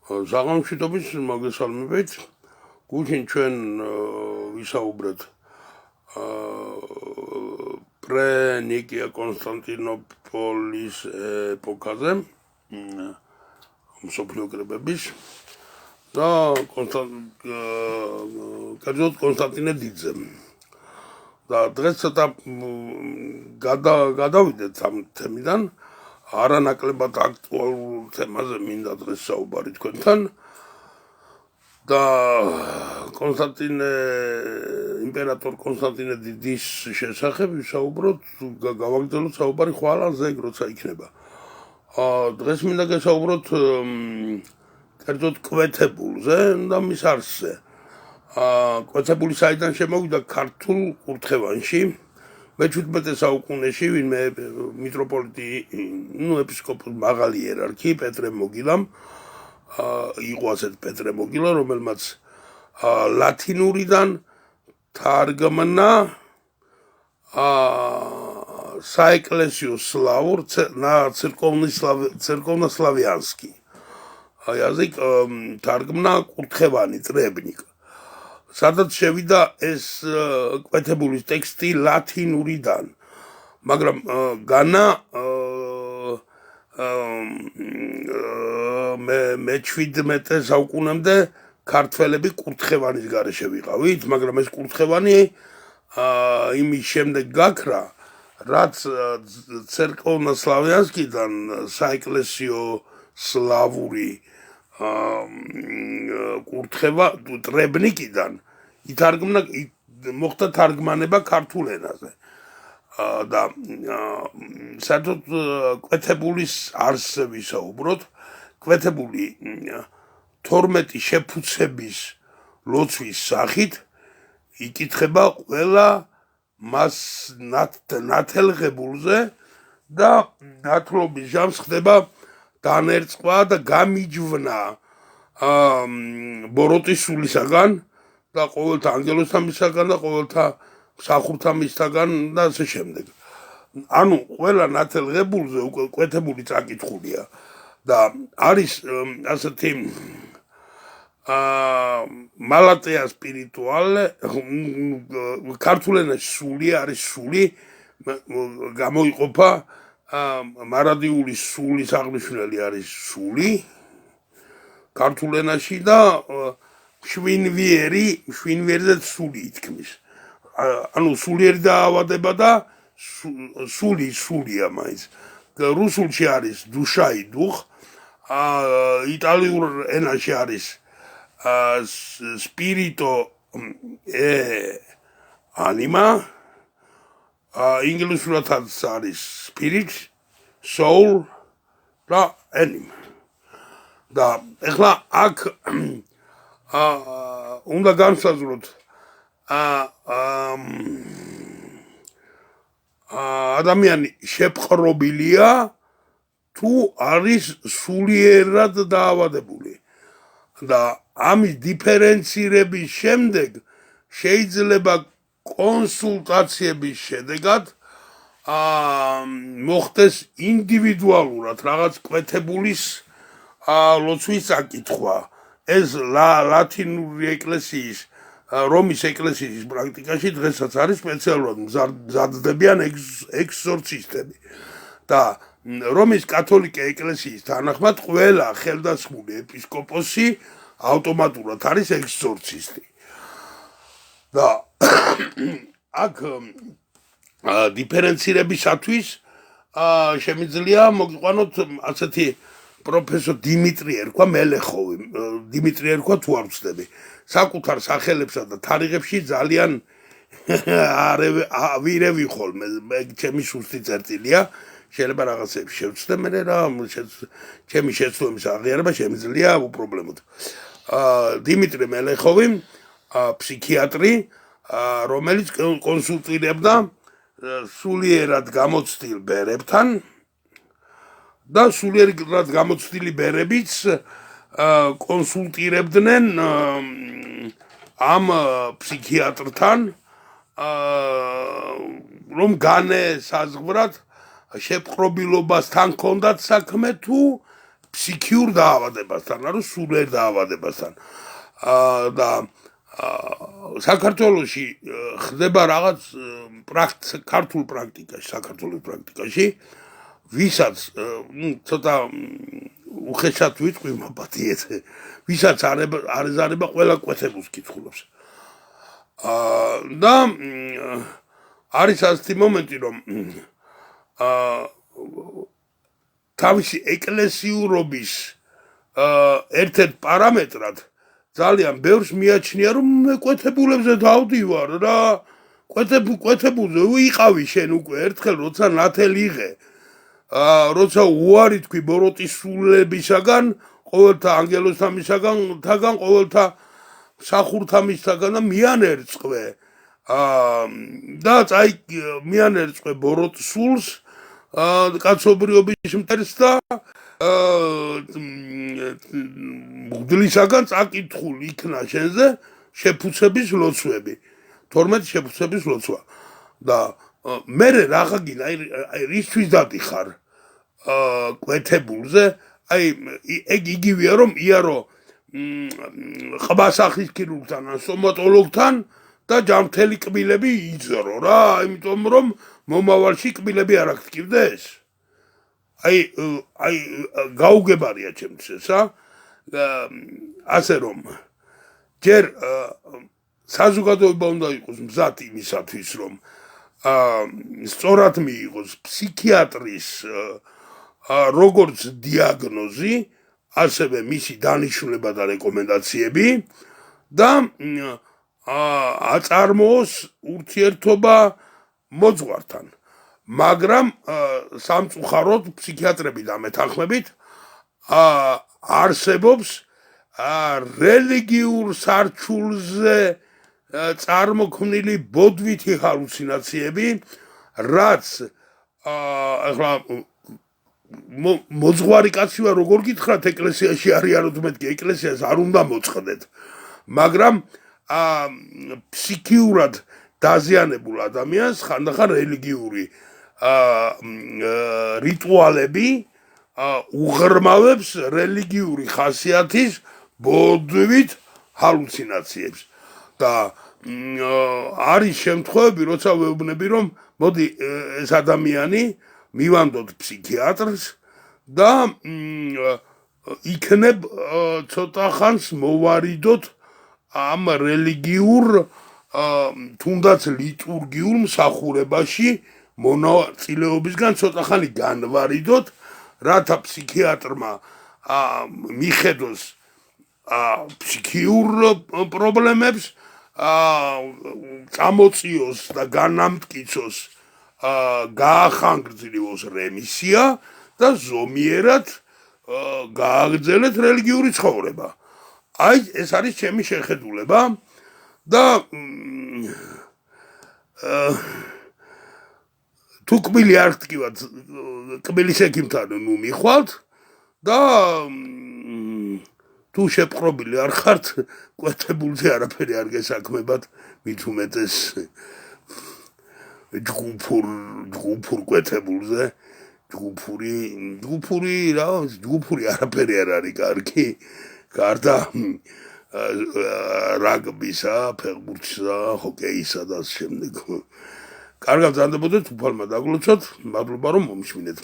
საღამოშიტობის მოგესალმებით. გუშინ ჩვენ ვისაუბრეთ პრე-ნიკია კონსტანტინოპოლის ეპოქაზე, მსოფლიო კრებების და კერძოდ კონსტანტინე დიდზე. და დღეს ცოტა გადავიდეთ ამ თემიდან, არანაკლებად აქტუალურ თემაზე მინდა დღეს საუბარი თქვენთან. და იმპერატორ კონსტანტინე დიდის შესახებ ვისაუბროთ, გავაგრძელოთ საუბარი ხვალ ზეგ როცა იქნება. დღეს მინდა გესაუბროთ კერძოდ კვეთებულზე და მის არსზე. კვეთებული საიდან შემოვიდა ქართულ კურთხევანში მე-17 საუკუნეში, ვინმე მიტროპოლიტი, ეპისკოპოს მაღალი იერარქი პეტრე მოგილამ იყო ასეთ პეტრე მოგილა, რომელმაც ლათინურიდან თარგმნა საეკლესიო სლავურ церковно-славянский. язык თარგმნა კურთხევანი ტრებნიკ. სადაც შევიდა ეს კვეთებულის ტექსტი ლათინურიდან, მაგრამ განა მე-17 საუკუნემდე ქართველები კურთხევანის გარეშე ვიყავით, მაგრამ ეს კურთხევანი იმის შემდეგ გაქრა, რაც церковно-славянскийიდან საეკლესიო სლავური კურთხევა ტრებნიკიდან ითარგმნა, მოხდა თარგმანება ქართულ ენაზე. და საერთოდ კვეთებულის არსზე ვისაუბროთ. კვეთებული 12 შეფუცების ლოცვის სახით იკითხება ყველა მას ნათელღებულზე და ნათლობის ჟამს ხდება დანერწყვა და გამიჯვნა ბოროტის სულისაგან და ყოველთა ანგელოზთა მისაგან და ყოველთა მსახურთა მისაგან და ასე შემდეგ. ანუ ყველა ნათელღებულზე უკვე კვეთებული წაკითხულია და არის ასეთი მალატეა სპირიტუალე, ქართულ ენაში სული არის სული, გამოიყოფა მარადიული სულის აღნიშნული არის სული ქართულ ენაში და შვინვერიზე სული ითქმის. ანუ სულიერი დაავადება და სულია მაინც. რუსულში არის დუშაი დუხ, იტალიურ ენაში არის სპირიტო ანიმა, ინგლისურადაც არის spirit, soul და anima. და ეხლა აქ უნდა განსაზღვროთ ადამიანი შეპყრობილია თუ არის სულიერად დაავადებული. და ამის დიფერენცირების შემდეგ შეიძლება კონსულტაციების შედეგად მოხდეს ინდივიდუალურად რაღაც კვეთებულის ლოცვის საკითხვა. ეს ლათინური ეკლესიის, რომის ეკლესიის პრაქტიკაში დღესაც არის სპეციალურად მზადდებიან ექსორცისტები. და რომის კათოლიკე ეკლესიის თანახმად ყველა ხელდასხმული ეპისკოპოსი ავტომატურად არის ექსორცისტი. და აქ დიფერენცირებისათვის შემიძლია მოგიყვანოთ ასეთი პროფესორ დიმიტრი ერქვა მელეხოვი, დიმიტრი ერქვა თუ არ ვცდები, საკუთარ სახელებსა და თარიღებში ძალიან ავირევი ხოლმე, ჩემი სუსტი წერტილია, შეიძლება რაღაცები შევცდე მე რა, ჩემი შეცდომის აღიარება შემიძლია უპრობლემოდ. დიმიტრი მელეხოვი, ფსიქიატრი, რომელიც კონსულტირებდა სულიერად გამოცდილ ბერებთან და სულიერად გამოცდილი ბერებიც კონსულტირებდნენ ამ ფსიქიატრთან, რომ განესაზღვრათ შეპყრობილობასთან ჰქონდათ საქმე თუ ფსიქიურ დაავადებასთან, ანუ სულიერ დაავადებასთან. და საქართველოში ხდება რაღაც ქართულ პრაქტიკაში, საქართველოს პრაქტიკაში, ვისაც ცოტა უხეშად ვიტყვი მაპატიეთ, ვისაც არ ეზარება ყველა კვეთებულს კითხულობს. და არის ასეთი მომენტი, რომ თავისი ეკლესიურობის ერთ-ერთ პარამეტრად ძალიან ბევრს მიაჩნია, რომ მე კვეთებულებზე დავდივარ რა, კვეთებულზე ვიყავი შენ უკვე ერთხელ, როცა ნათელი იღე, როცა უარი თქვი ბოროტის სულებისაგან, ყოველთა ანგელოზთა მისაგან, ყოველთა მსახურთა მისაგან და მიანერწყვე. და წაი მიანერწყვე ბოროტ სულს, კაცობრიობის მტერს და მღვდლისაგან წაკითხულ იქნა შენზე შეფუცების ლოცვები, 12 შეფუცების ლოცვა. და მერე რაღა გინდა, აი რისთვის დადიხარ კვეთებულზე, აი ეგ იგივეა რომ იარო ყბასახის ქირურგთან ან სტომატოლოგთან და ჯანმრთელი კბილები იძრო რა, იმიტომ რომ მომავალში კბილები არ აღწკივდეს. აი გაუგებარია ჩემთვის ესა. ასე რომ ჯერ საზოგადოება უნდა იყოს მზად იმისათვის, რომ სწორად მიიღოს ფსიქიატრის როგორც დიაგნოზი, ასევე მისი დანიშნულება და რეკომენდაციები და აწარმოოს ურთიერთობა მოძღვართან. მაგრამ სამწუხაროდ ფსიქიატრები დამეთანხმებით არსებობს რელიგიურ სარჩულზე წარმოქმნილი ბოდვითი ჰალუცინაციები, რაც ახლა მოძღვარი კაცი ვარ, როგორ გითხრათ ეკლესიაში არიანოთ, მეთქი ეკლესიას არ უნდა მოწყდეთ, მაგრამ ფსიქიურად დაზიანებულ ადამიანს ხანდახან რელიგიური რიტუალები უღრმავებს რელიგიური ხასიათის ბოდვით ჰალუცინაციებს. და არის შემთხვევები, როცა ვეუბნები, რომ მოდი ეს ადამიანი მივანდოთ ფსიქიატრს და იქნებ ცოტა ხანს მოვარიდოთ ამ რელიგიურ თუნდაც ლიტურგიულ მსახურებაში მონაწილეობისგან ცოტა ხანი განვარიდოთ, რათა ფსიქიატრმა მიხედოს ფსიქიურ პრობლემებს, წამოწიოს და განამტკიცოს, გაახანგრძლიოს რემისია და ზომიერად გააგრძელეთ რელიგიური ცხოვრება. აი ეს არის ჩემი შეხედულება და თუ კბილი არ გტკივათ, კბილის ექიმთან ნუ მიხვალთ და თუ შეპყრობილი არ ხართ, კვეთებულზე არაფერი არ გესაქმებათ, მით უმეტეს ჯგუფურ კვეთებულზე, ჯგუფური არაფერი არ არის კარგი, გარდა რაგბისა, ფეხბურთისა, ჰოკეისა და ამ შემდეგ. კარგად გრძანდებოდეთ, უფალმა დაგლოცოთ, მადლობა რომ მომისმინეთ.